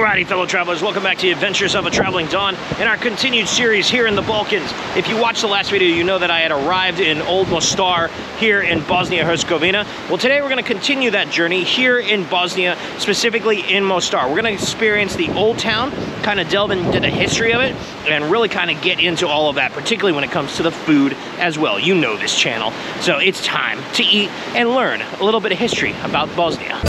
Alrighty, fellow travelers, welcome back to the Adventures of a Traveling Don in our continued series here in the Balkans. If you watched the last video, you know that I had arrived in Old Mostar here in Bosnia-Herzegovina. Well, today we're going to continue that journey here in Bosnia, specifically in Mostar. We're going to experience the old town, kind of delve into the history of it, and really kind of get into all of that, particularly when it comes to the food as well. You know this channel, so it's time to eat and learn a little bit of history about Bosnia.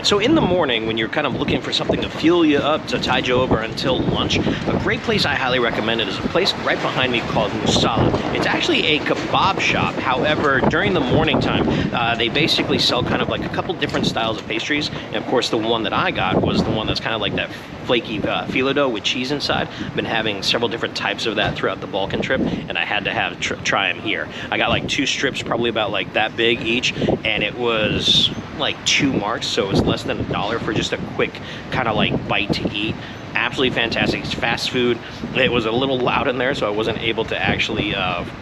So in the morning, when you're kind of looking for something to fuel you up, to tide you over until lunch, a great place I highly recommend it is a place right behind me called Mostar. It's actually a kebab shop. However, during the morning time, they basically sell kind of like a couple different styles of pastries. And of course, the one that I got was the one that's kind of like that flaky phyllo dough with cheese inside. I've been having several different types of that throughout the Balkan trip, and I had to try them here. I got like 2 strips, probably about like that big each, and it was like 2 marks, so it was less than $1 for just a quick kind of like bite to eat. Absolutely fantastic. It's fast food. It was a little loud in there, so I wasn't able to actually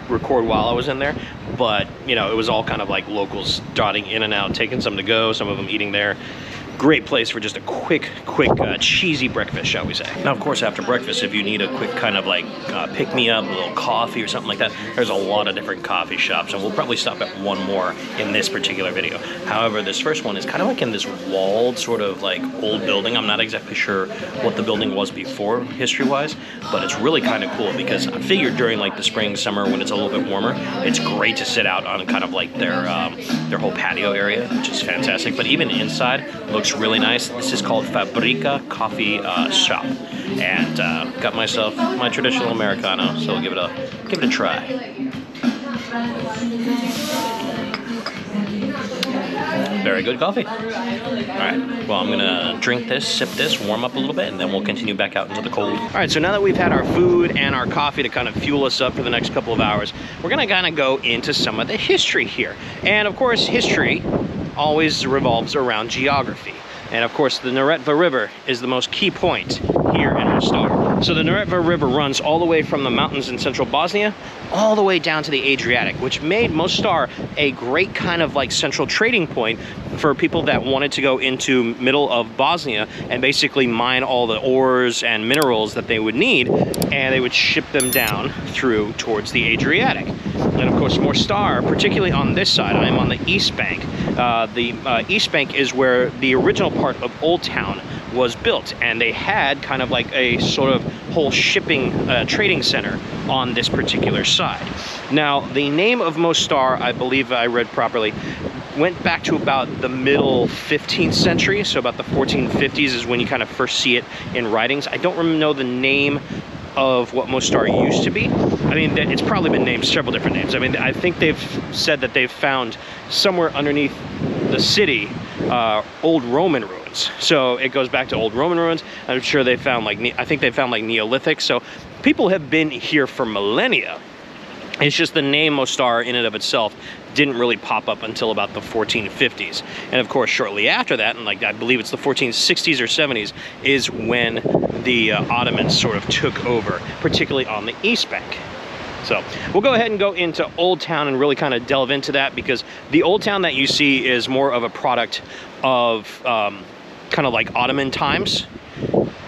record while I was in there, but you know, it was all kind of like locals dotting in and out, taking some to go, some of them eating there. Great place for just a quick cheesy breakfast, shall we say. Now, of course, after breakfast, if you need a quick kind of like pick-me-up, a little coffee or something like that, there's a lot of different coffee shops, and we'll probably stop at one more in this particular video. However, this first one is kind of like in this walled sort of like old building. I'm not exactly sure what the building was before, history-wise, but it's really kind of cool because I figured during like the spring, summer, when it's a little bit warmer, it's great to sit out on kind of like their whole patio area, which is fantastic. But even inside, looks really nice. This is called Fabrica Coffee Shop, and got myself my traditional Americano, so we'll give it a try. Very good coffee. All right, well, I'm gonna drink this, sip this, warm up a little bit, and then we'll continue back out into the cold. All right, so now that we've had our food and our coffee to kind of fuel us up for the next couple of hours, we're gonna kind of go into some of the history here. And of course, history always revolves around geography. And of course, the Neretva River is the most key point here in Mostar. So the Neretva River runs all the way from the mountains in central Bosnia, all the way down to the Adriatic, which made Mostar a great kind of like central trading point for people that wanted to go into middle of Bosnia and basically mine all the ores and minerals that they would need, and they would ship them down through towards the Adriatic. And of course, Mostar, particularly on this side, I am on the east bank. The east bank is where the original part of Old Town was built, and they had kind of like a sort of whole shipping trading center on this particular side. Now, the name of Mostar, I believe I read properly, went back to about the middle 15th century, so about the 1450s is when you kind of first see it in writings. I don't know the name of what Mostar used to be. I mean, it's probably been named several different names. I mean, I think they've said that they've found somewhere underneath the city old Roman ruins. So it goes back to old Roman ruins. I'm sure they found like, I think they found like Neolithic. So people have been here for millennia. It's just the name Mostar in and of itself didn't really pop up until about the 1450s. And of course, shortly after that, and like I believe it's the 1460s or 70s, is when the Ottomans sort of took over, particularly on the East Bank. So we'll go ahead and go into Old Town and really kind of delve into that, because the Old Town that you see is more of a product of kind of like Ottoman times.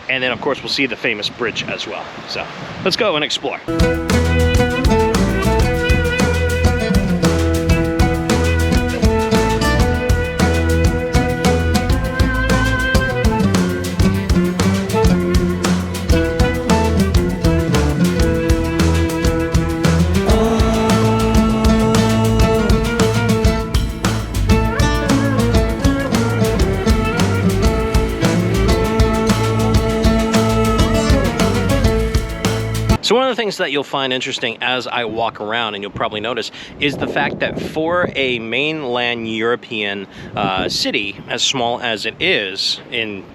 And then of course, we'll see the famous bridge as well. So let's go and explore. So one of the things that you'll find interesting as I walk around, and you'll probably notice, is the fact that for a mainland European city, as small as it is in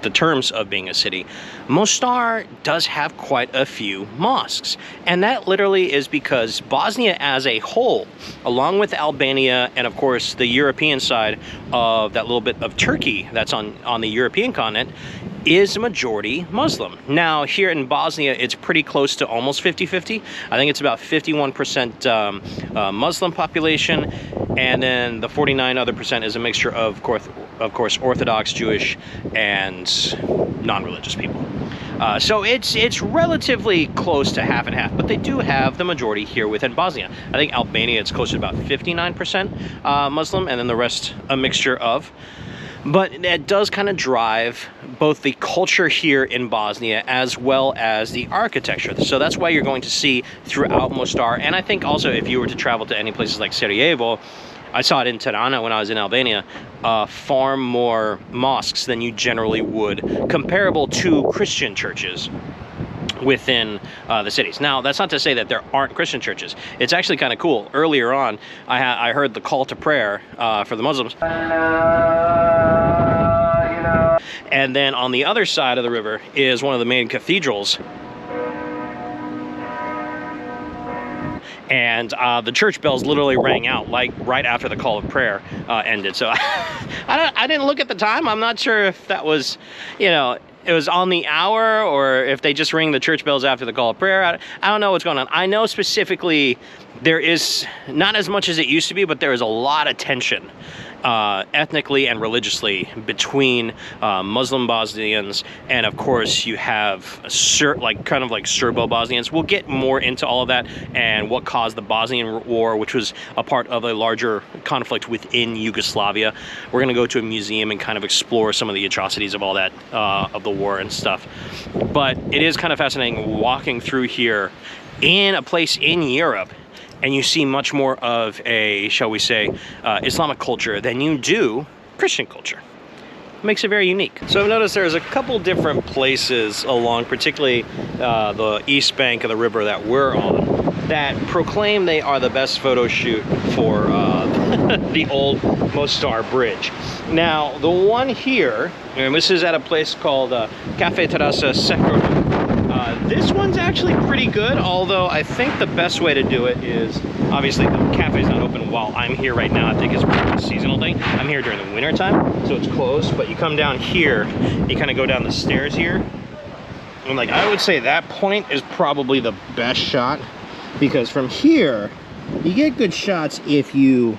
the terms of being a city, Mostar does have quite a few mosques. And that literally is because Bosnia as a whole, along with Albania and of course the European side of that little bit of Turkey that's on the European continent, is majority Muslim. Now, here in Bosnia, it's pretty close to almost 50-50. I think it's about 51% Muslim population, and then the 49 other percent is a mixture of course, Orthodox, Jewish, and non-religious people. So it's relatively close to half and half, but they do have the majority here within Bosnia. I think Albania, it's close to about 59% Muslim, and then the rest a mixture of. But it does kind of drive both the culture here in Bosnia as well as the architecture. So that's why you're going to see throughout Mostar, and I think also if you were to travel to any places like Sarajevo, I saw it in Tirana when I was in Albania, far more mosques than you generally would, comparable to Christian churches within the cities. Now, that's not to say that there aren't Christian churches. It's actually kind of cool. Earlier on, I heard the call to prayer for the Muslims. And then on the other side of the river is one of the main cathedrals. And the church bells literally rang out like right after the call of prayer ended. So I didn't look at the time. I'm not sure if that was, you know, it was on the hour or if they just ring the church bells after the call of prayer. I don't know what's going on. I know specifically there is not as much as it used to be, but there is a lot of tension ethnically and religiously between Muslim Bosnians, and of course you have kind of like Serbo-Bosnians. We'll get more into all of that and what caused the Bosnian War, which was a part of a larger conflict within Yugoslavia. We're going to go to a museum and kind of explore some of the atrocities of all that, of the war and stuff. But it is kind of fascinating walking through here in a place in Europe, and you see much more of a, shall we say, Islamic culture than you do Christian culture. It makes it very unique. So I've noticed there's a couple different places along, particularly the east bank of the river that we're on, that proclaim they are the best photo shoot for the Old Mostar Bridge. Now, the one here, and this is at a place called Cafe Terasa Secro. This one's actually pretty good, although I think the best way to do it is, obviously the cafe's not open while I'm here right now. I think it's more of a seasonal thing. I'm here during the winter time, so it's closed, but you come down here, you kind of go down the stairs here, and like I would say that point is probably the best shot, because from here, you get good shots if you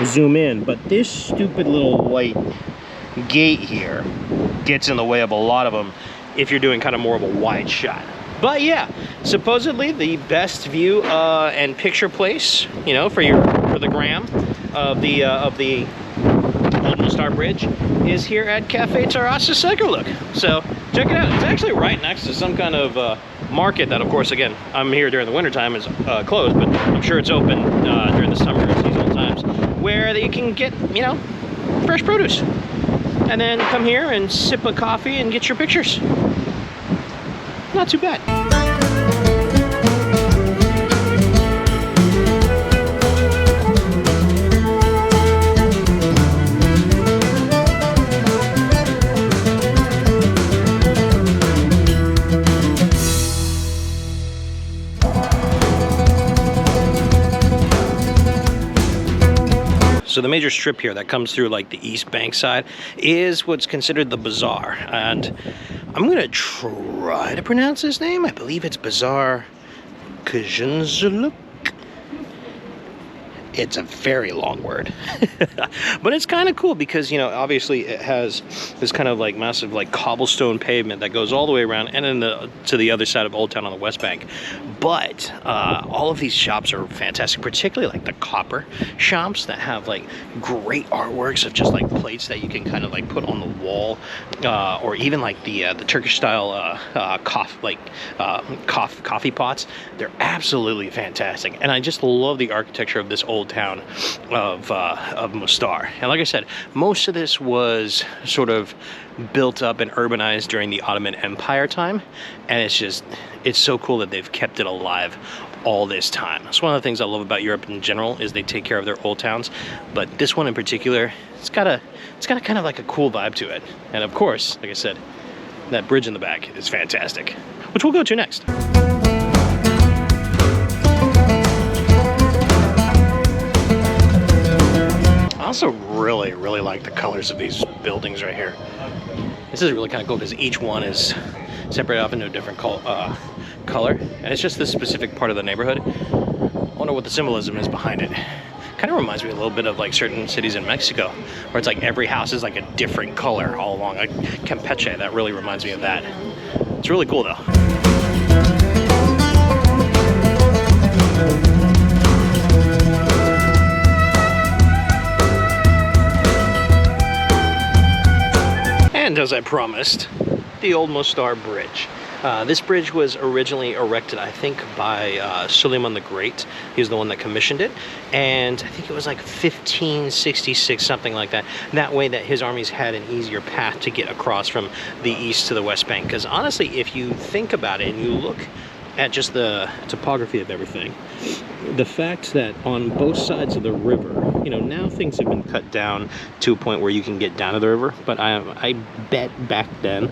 zoom in, but this stupid little white gate here gets in the way of a lot of them if you're doing kind of more of a wide shot. But yeah, supposedly the best view and picture place, you know, for the gram of the Old Mostar Bridge is here at Cafe Terasa Secro. So check it out. It's actually right next to some kind of market that, of course, again, I'm here during the winter time, is closed, but I'm sure it's open during the summer and seasonal times, where you can get, you know, fresh produce. And then come here and sip a coffee and get your pictures. Not too bad. So the major strip here that comes through like the east bank side is what's considered the Bazaar. And I'm gonna try to pronounce his name. I believe it's Bazaar Kajunzuluk. It's a very long word. But it's kind of cool because, you know, obviously it has this kind of like massive like cobblestone pavement that goes all the way around and then to the other side of Old Town on the west bank. But all of these shops are fantastic, particularly like the copper shops that have like great artworks of just like plates that you can kind of like put on the wall, or even like the Turkish style coffee pots. They're absolutely fantastic, and I just love the architecture of this old town of Mostar. And like I said, most of this was sort of built up and urbanized during the Ottoman Empire time, and it's so cool that they've kept it alive all this time. That's one of the things I love about Europe in general, is they take care of their old towns, but this one in particular, it's got a kind of like a cool vibe to it. And of course, like I said, that bridge in the back is fantastic, which we'll go to next. I also really like the colors of these buildings right here. This is really kind of cool because each one is separated off into a different color, and it's just this specific part of the neighborhood. I wonder what the symbolism is behind it. Kind of reminds me a little bit of like certain cities in Mexico, where it's like every house is like a different color all along. Like Campeche, that really reminds me of that. It's really cool though. And as I promised, the Old Mostar Bridge. This bridge was originally erected, I think, by Suleiman The Great. He was the one that commissioned it. And I think it was like 1566, something like that. That way that his armies had an easier path to get across from the east to the West Bank. Because honestly, if you think about it and you look at just the topography of everything, the fact that on both sides of the river, you know, now things have been cut down to a point where you can get down to the river, but I bet back then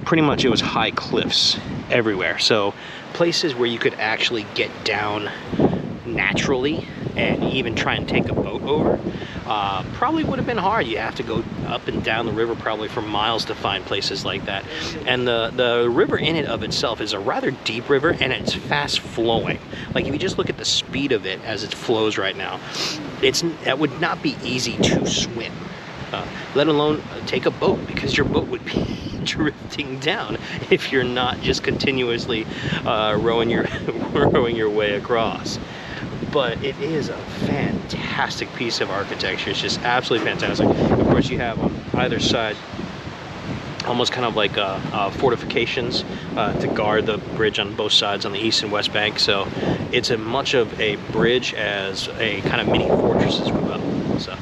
pretty much it was high cliffs everywhere. So places where you could actually get down naturally and even try and take a boat over probably would have been hard. You have to go up and down the river probably for miles to find places like that. And the river in and of itself is a rather deep river, and it's fast flowing. Like if you just look at the speed of it as it flows right now, it would not be easy to swim, let alone take a boat, because your boat would be drifting down if you're not just continuously rowing your way across. But it is a fantastic piece of architecture. It's just absolutely fantastic. Of course, you have on either side almost kind of like fortifications to guard the bridge on both sides on the east and west bank. So it's as much of a bridge as a kind of mini fortress as well. So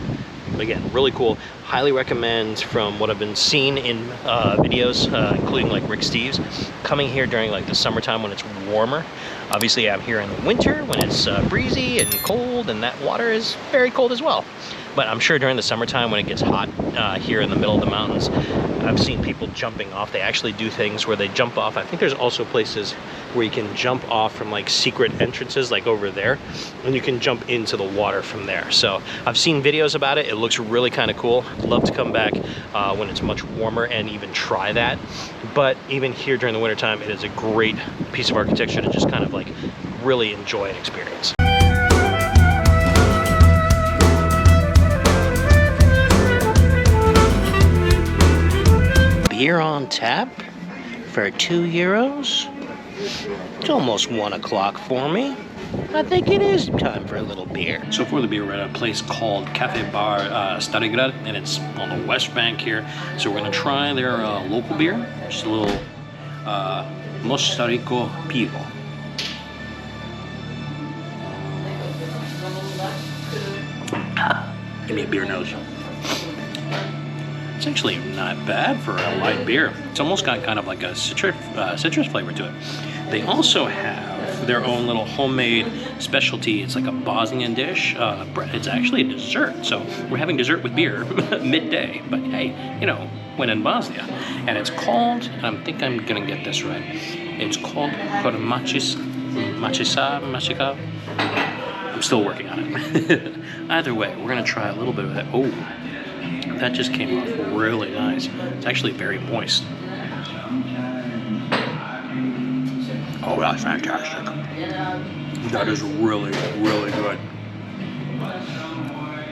again, really cool. Highly recommend, from what I've been seeing in videos, including like Rick Steves, coming here during like the summertime when it's warmer. Obviously I'm here in the winter when it's breezy and cold, and that water is very cold as well. But I'm sure during the summertime when it gets hot here in the middle of the mountains, I've seen people jumping off. They actually do things where they jump off. I think there's also places where you can jump off from like secret entrances, like over there, and you can jump into the water from there. So I've seen videos about it. It looks really kind of cool. I'd love to come back when it's much warmer and even try that. But even here during the wintertime, it is a great piece of architecture to just kind of like really enjoy and experience. Beer on tap for €2. It's almost 1 o'clock for me. I think it is time for a little beer. So for the beer, we're at a place called Cafe Bar Starigrad, and it's on the west bank here. So we're gonna try their local beer, just a little Mostarico Pivo. Give me a beer nose. It's actually not bad for a light beer. It's almost got kind of like a citrus flavor to it. They also have their own little homemade specialty. It's like a Bosnian dish. It's actually a dessert. So we're having dessert with beer midday. But hey, you know, when in Bosnia. And it's called, and I think I'm gonna get this right, it's called Machika. I'm still working on it. Either way, we're gonna try a little bit of that. Oh, that just came off really nice. It's actually very moist. Oh, that's fantastic. That is really, really good.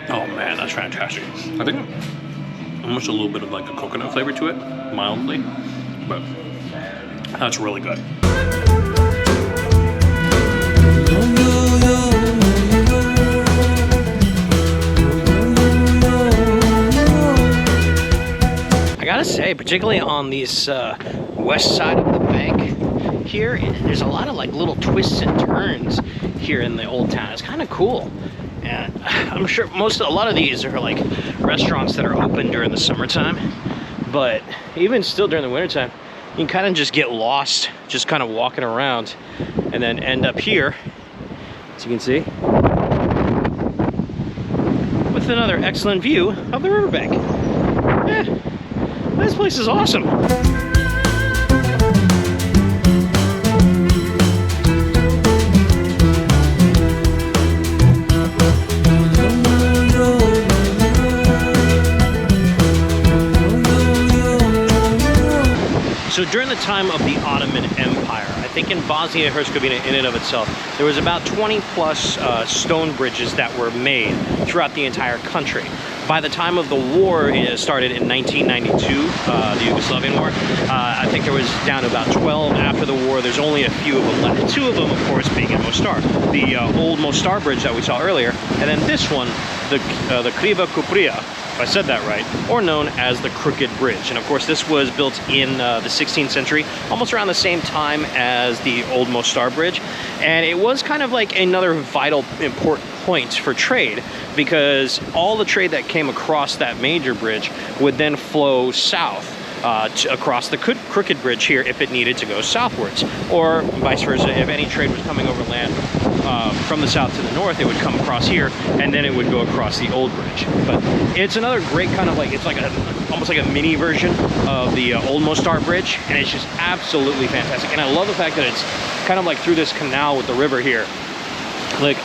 Oh man, that's fantastic. I think almost a little bit of like a coconut flavor to it, mildly, but that's really good. I gotta say, particularly on this west side of the bank here, there's a lot of like little twists and turns here in the old town. It's kind of cool. And I'm sure a lot of these are like restaurants that are open during the summertime, but even still during the wintertime, you can kind of just get lost just kind of walking around and then end up here, as you can see, with another excellent view of the riverbank. Yeah, this place is awesome. So during the time of the Ottoman Empire, I think in Bosnia-Herzegovina in and of itself, there was about 20 plus stone bridges that were made throughout the entire country. By the time of the war, it started in 1992, the Yugoslavian War, I think there was down to about 12 after the war. There's only a few of them left. Two of them, of course, being in Mostar. The Old Mostar bridge that we saw earlier, and then this one, the Kriva Kupria, if I said that right, or known as the Crooked Bridge. And of course, this was built in the 16th century, almost around the same time as the Old Mostar Bridge. And it was kind of like another vital, important point for trade, because all the trade that came across that major bridge would then flow south across the Crooked Bridge here if it needed to go southwards, or vice versa. If any trade was coming over land from the south to the north, it would come across here and then it would go across the old bridge. But it's another great kind of like, it's like almost like a mini version of the Old Mostar Bridge, and it's just absolutely fantastic. And I love the fact that it's kind of like through this canal with the river here. Like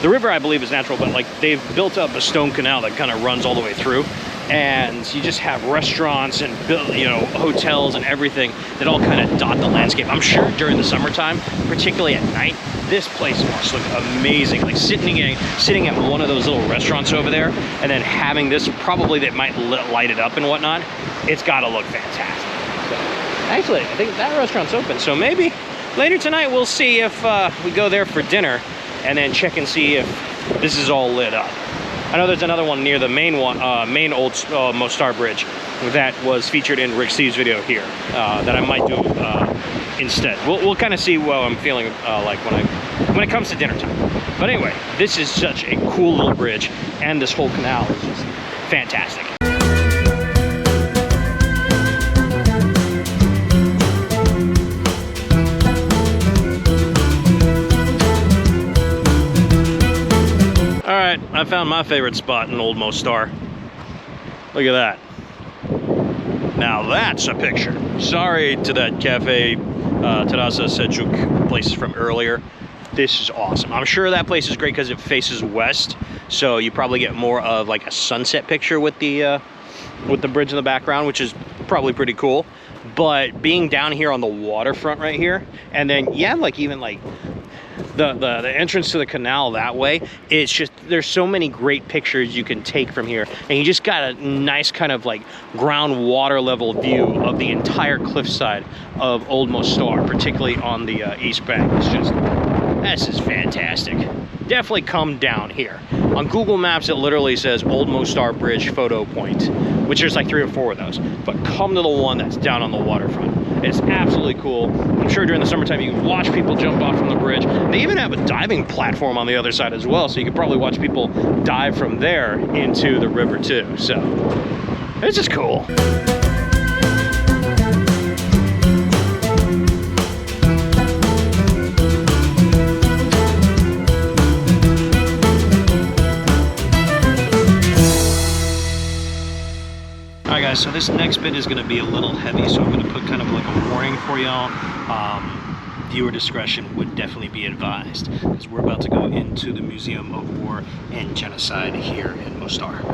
the river, I believe, is natural, but like they've built up a stone canal that kind of runs all the way through, and you just have restaurants and, you know, hotels and everything that all kind of dot the landscape. I'm sure during the summertime, particularly at night, this place must look amazing. Like sitting at one of those little restaurants over there, and then having this probably that might light it up and whatnot. It's got to look fantastic. So, actually, I think that restaurant's open, so maybe later tonight we'll see if we go there for dinner and then check and see if this is all lit up. I know there's another one near the main one, main Old Mostar Bridge that was featured in Rick Steve's video here that I might do instead. We'll kind of see what I'm feeling like when it comes to dinner time. But anyway, this is such a cool little bridge, and this whole canal is just fantastic. I found my favorite spot in Old Mostar. Look at that. Now that's a picture. Sorry to that Cafe Terasa Seljuk place from earlier. This is awesome. I'm sure that place is great because it faces west, so you probably get more of like a sunset picture with the bridge in the background, which is probably pretty cool. But being down here on the waterfront right here, and then yeah, like even like the entrance to the canal that way, it's just, there's so many great pictures you can take from here, and you just got a nice kind of like groundwater level view of the entire cliffside of Old Mostar, particularly on the east bank. It's just, this is fantastic. Definitely come down here. On Google Maps, it literally says Old Mostar Bridge photo point, which there's like 3 or 4 of those, but come to the one that's down on the waterfront. It's absolutely cool. I'm sure during the summertime you can watch people jump off from the bridge. They even have a diving platform on the other side as well, so you could probably watch people dive from there into the river too. So it's just cool. So this next bit is going to be a little heavy, so I'm going to put kind of like a warning for y'all. Viewer discretion would definitely be advised, because we're about to go into the Museum of War and Genocide here in Mostar.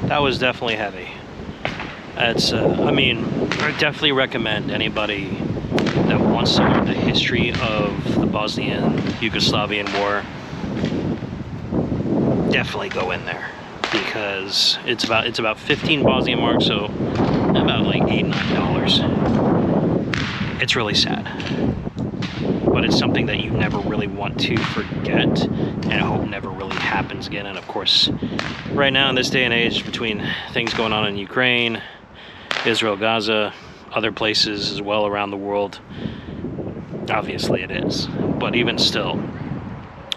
That was definitely heavy. That's, I mean, I definitely recommend anybody that wants to learn the history of the Bosnian Yugoslavian War, definitely go in there, because it's about 15 Bosnian marks, so about like $8-9. It's really sad, but it's something that you never really want to forget, and I hope never really happens again. And of course, right now in this day and age, between things going on in Ukraine, Israel, Gaza, other places as well around the world, Obviously it is. But even still,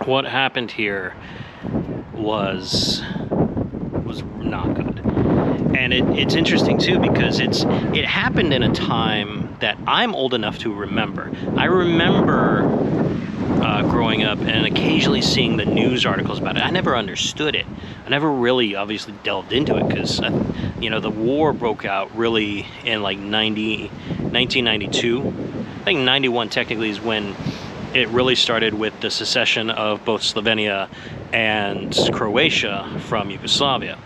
what happened here was not good. And it's interesting too, because it happened in a time that I'm old enough to remember. I remember growing up and occasionally seeing the news articles about it. I never understood it. I never really obviously delved into it, because you know, the war broke out really in like 1992. I think 91 technically is when it really started, with the secession of both Slovenia and Croatia from Yugoslavia.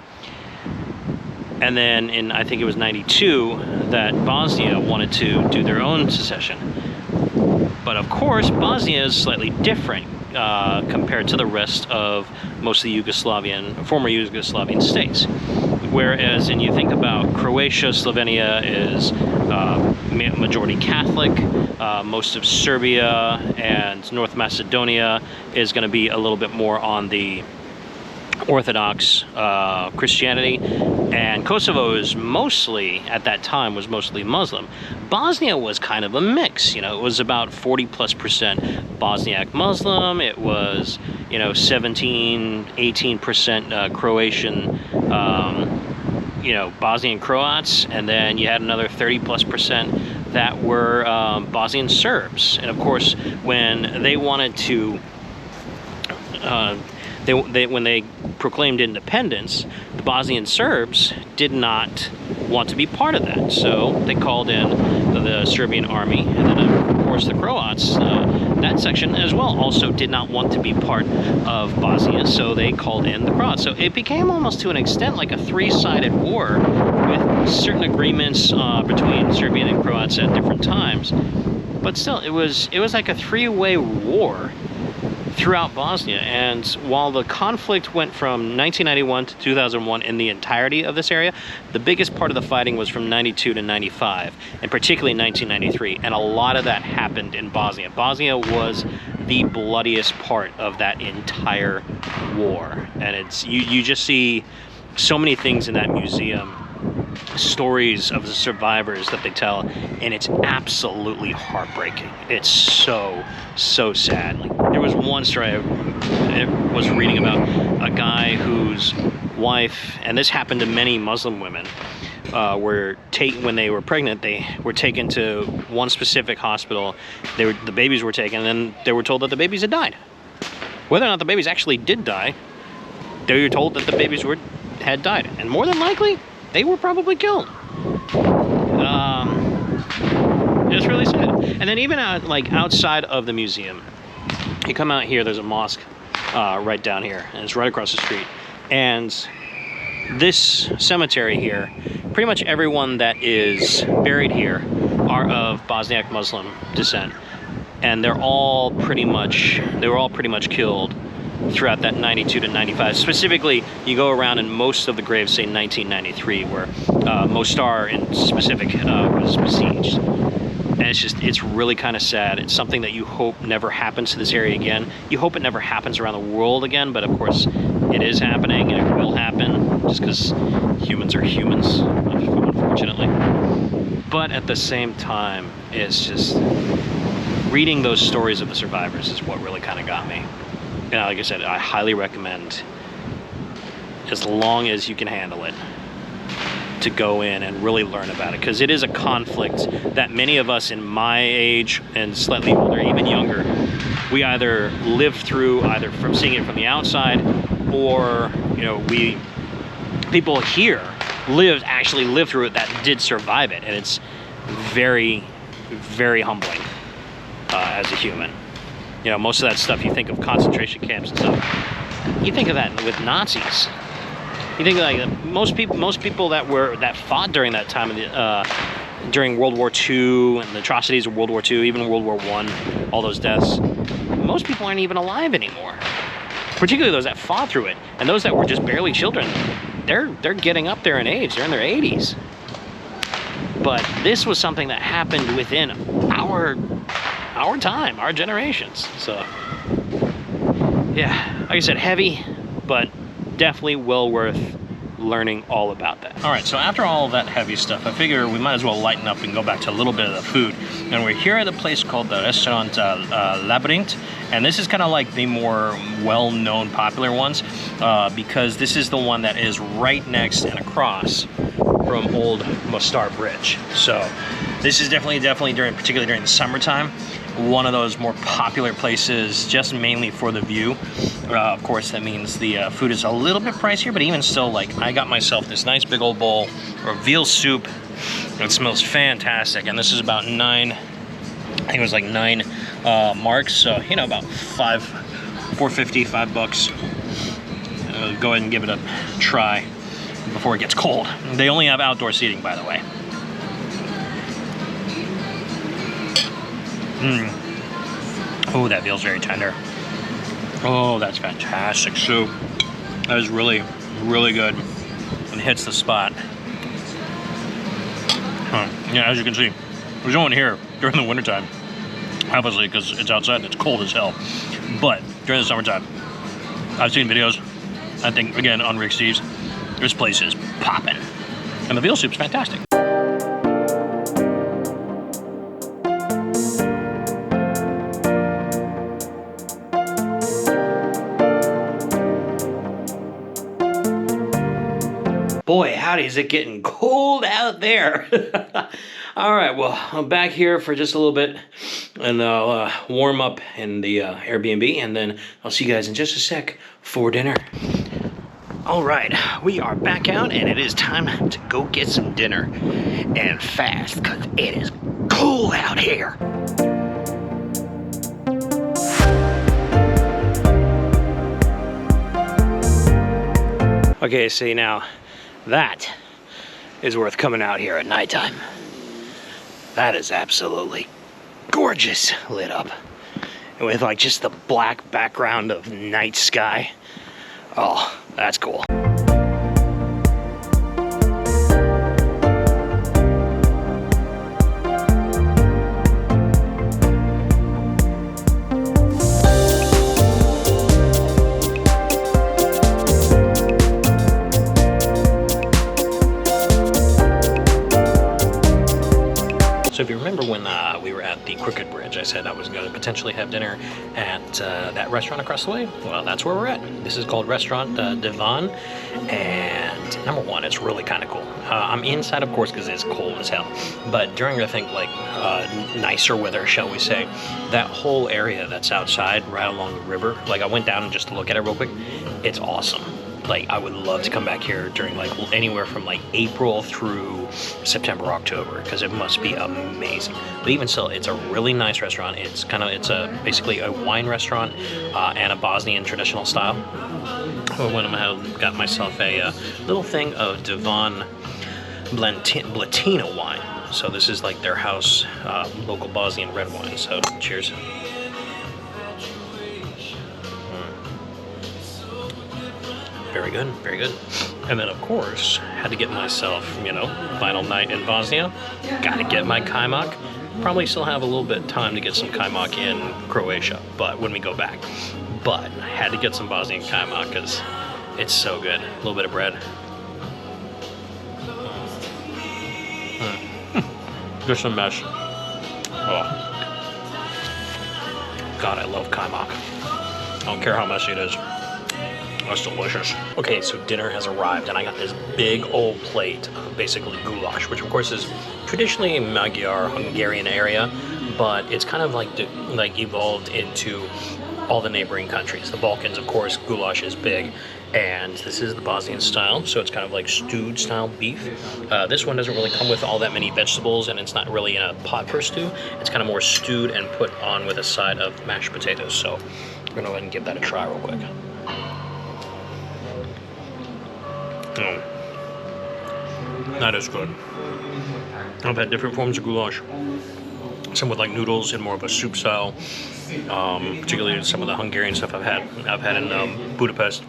And then in, I think it was 92, that Bosnia wanted to do their own secession. But of course, Bosnia is slightly different compared to the rest of most of the former Yugoslavian states. Whereas, and you think about Croatia, Slovenia is majority Catholic. Most of Serbia and North Macedonia is going to be a little bit more on the Orthodox Christianity, and Kosovo is mostly, at that time, was mostly Muslim. Bosnia was kind of a mix, you know, it was about 40+% Bosniak Muslim, it was, you know, 18% Croatian, you know, Bosnian Croats, and then you had another 30+% that were Bosnian Serbs. And of course, when they wanted to when they proclaimed independence, the Bosnian Serbs did not want to be part of that. So they called in the Serbian army, and then of course the Croats, that section as well, also did not want to be part of Bosnia, so they called in the Croats. So it became almost to an extent like a three-sided war, with certain agreements between Serbian and Croats at different times. But still, it was like a three-way war throughout Bosnia. And while the conflict went from 1991 to 2001 in the entirety of this area, the biggest part of the fighting was from 92 to 95, and particularly 1993, and a lot of that happened in Bosnia. Bosnia was the bloodiest part of that entire war, and it's you just see so many things in that museum, stories of the survivors that they tell, and it's absolutely heartbreaking. It's so sad. Like, there was one story I was reading about a guy whose wife, and this happened to many Muslim women, when they were pregnant, they were taken to one specific hospital. The babies were taken, and then they were told that the babies had died. Whether or not the babies actually did die, they were told that the babies had died, and more than likely, they were probably killed. It's really sad. And then even outside of the museum, you come out here, there's a mosque right down here, and it's right across the street. And this cemetery here, pretty much everyone that is buried here are of Bosniak Muslim descent, and they were all pretty much killed throughout that 92 to 95. Specifically, you go around and most of the graves say 1993, where Mostar in specific was besieged. And it's really kind of sad. It's something that you hope never happens to this area again. You hope it never happens around the world again, but of course it is happening, and it will happen, just because humans are humans, unfortunately. But at the same time, it's just reading those stories of the survivors is what really kind of got me. And like I said, I highly recommend, as long as you can handle it, to go in and really learn about it, because it is a conflict that many of us in my age and slightly older, even younger, we either live through, either from seeing it from the outside, or, you know, people here actually lived through it that did survive it, and it's very, very humbling as a human. You know, most of that stuff, you think of concentration camps and stuff, you think of that with Nazis. You think like most people that fought during that time, during World War II and the atrocities of World War II, even World War I, all those deaths, most people aren't even alive anymore. Particularly those that fought through it, and those that were just barely children, they're getting up there in age. They're in their 80s. But this was something that happened within our time, our generations. So yeah, like I said, heavy, but definitely well worth learning all about that. All right, so after all of that heavy stuff, I figure we might as well lighten up and go back to a little bit of the food. And we're here at a place called the Restaurant Labyrinth, and this is kind of like the more well-known popular ones because this is the one that is right next and across from Old Mostar Bridge. So this is definitely particularly during the summertime, one of those more popular places just mainly for the view. Of course, that means the food is a little bit pricier, but even still, like, I got myself this nice big old bowl of veal soup. It smells fantastic, and this is about I think it was like 9 marks, so, you know, about $4.50, $5. Go ahead and give it a try before it gets cold. They only have outdoor seating, by the way. Oh, that veal's very tender. Oh, that's fantastic soup. That is really, really good and hits the spot. Yeah, as you can see, there's no one here during the wintertime, obviously, because it's outside and it's cold as hell. But during the summertime, I've seen videos, I think, again, on Rick Steve's, this place is popping. And the veal soup's fantastic. Boy, howdy, is it getting cold out there. All right, well, I'm back here for just a little bit, and I'll warm up in the Airbnb, and then I'll see you guys in just a sec for dinner. All right, we are back out, and it is time to go get some dinner, and fast, because it is cold out here. Okay, see now, that is worth coming out here at nighttime. That is absolutely gorgeous lit up. And with like just the black background of night sky. Oh, that's cool. So if you remember when we were at the Crooked Bridge, I said I was going to potentially have dinner at that restaurant across the way. Well, that's where we're at. This is called Restaurant Divan, and number one, it's really kind of cool. I'm inside, of course, because it's cold as hell. But during, I think, like nicer weather, shall we say, that whole area that's outside, right along the river, like I went down just to look at it real quick. It's awesome. Like, I would love to come back here during like anywhere from like April through September, October, because it must be amazing. But even still, it's a really nice restaurant. It's basically a wine restaurant and a Bosnian traditional style. When I got myself a little thing of Divan Blatina wine. So this is like their house local Bosnian red wine. So cheers. Very good, very good. And then, of course, had to get myself, you know, final night in Bosnia. Gotta get my kajmak. Probably still have a little bit of time to get some kajmak in Croatia, but when we go back. But I had to get some Bosnian kajmak because it's so good. A little bit of bread. Just a mesh. Oh. God, I love kajmak. I don't care how messy it is. That's delicious. Okay, so dinner has arrived, and I got this big old plate of basically goulash, which of course is traditionally a Magyar, Hungarian area, but it's kind of like evolved into all the neighboring countries. The Balkans, of course, goulash is big, and this is the Bosnian style, so it's kind of like stewed style beef. This one doesn't really come with all that many vegetables, and it's not really in a pot for stew. It's kind of more stewed and put on with a side of mashed potatoes, so we're gonna go ahead and give that a try real quick. Oh, that is good. I've had different forms of goulash. Some with like noodles in more of a soup style. Particularly some of the Hungarian stuff I've had in Budapest.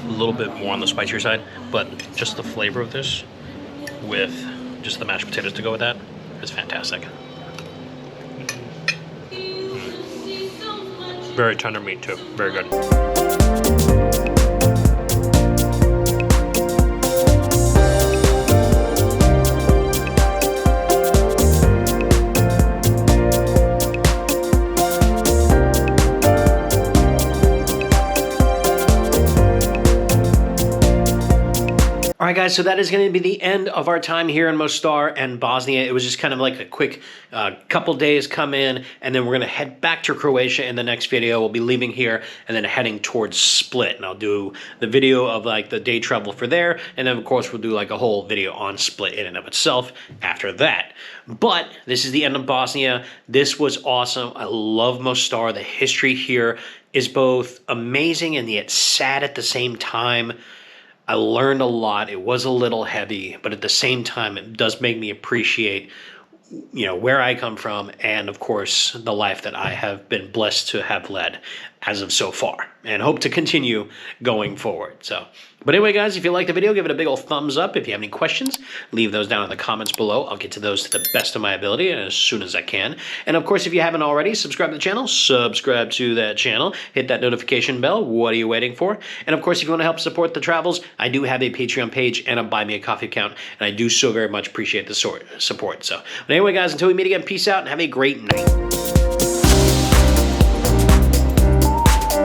A little bit more on the spicier side, but just the flavor of this with just the mashed potatoes to go with that is fantastic. Very tender meat too. Very good. All right, guys, so that is going to be the end of our time here in Mostar and Bosnia. It was just kind of like a quick couple days come in, and then we're going to head back to Croatia in the next video. We'll be leaving here and then heading towards Split, and I'll do the video of like the day travel for there, and then of course we'll do like a whole video on Split in and of itself after that. But this is the end of Bosnia. This was awesome. I love Mostar. The history here is both amazing and yet sad at the same time. I learned a lot. It was a little heavy, but at the same time, it does make me appreciate, you know, where I come from and, of course, the life that I have been blessed to have led as of so far and hope to continue going forward. But anyway, guys, if you like the video, give it a big old thumbs up. If you have any questions, leave those down in the comments below. I'll get to those to the best of my ability and as soon as I can. And of course, if you haven't already, subscribe to the channel, subscribe to that channel, hit that notification bell. What are you waiting for? And of course, if you want to help support the travels, I do have a Patreon page and a Buy Me a Coffee account, and I do so very much appreciate the support. But anyway, guys, until we meet again, peace out and have a great night.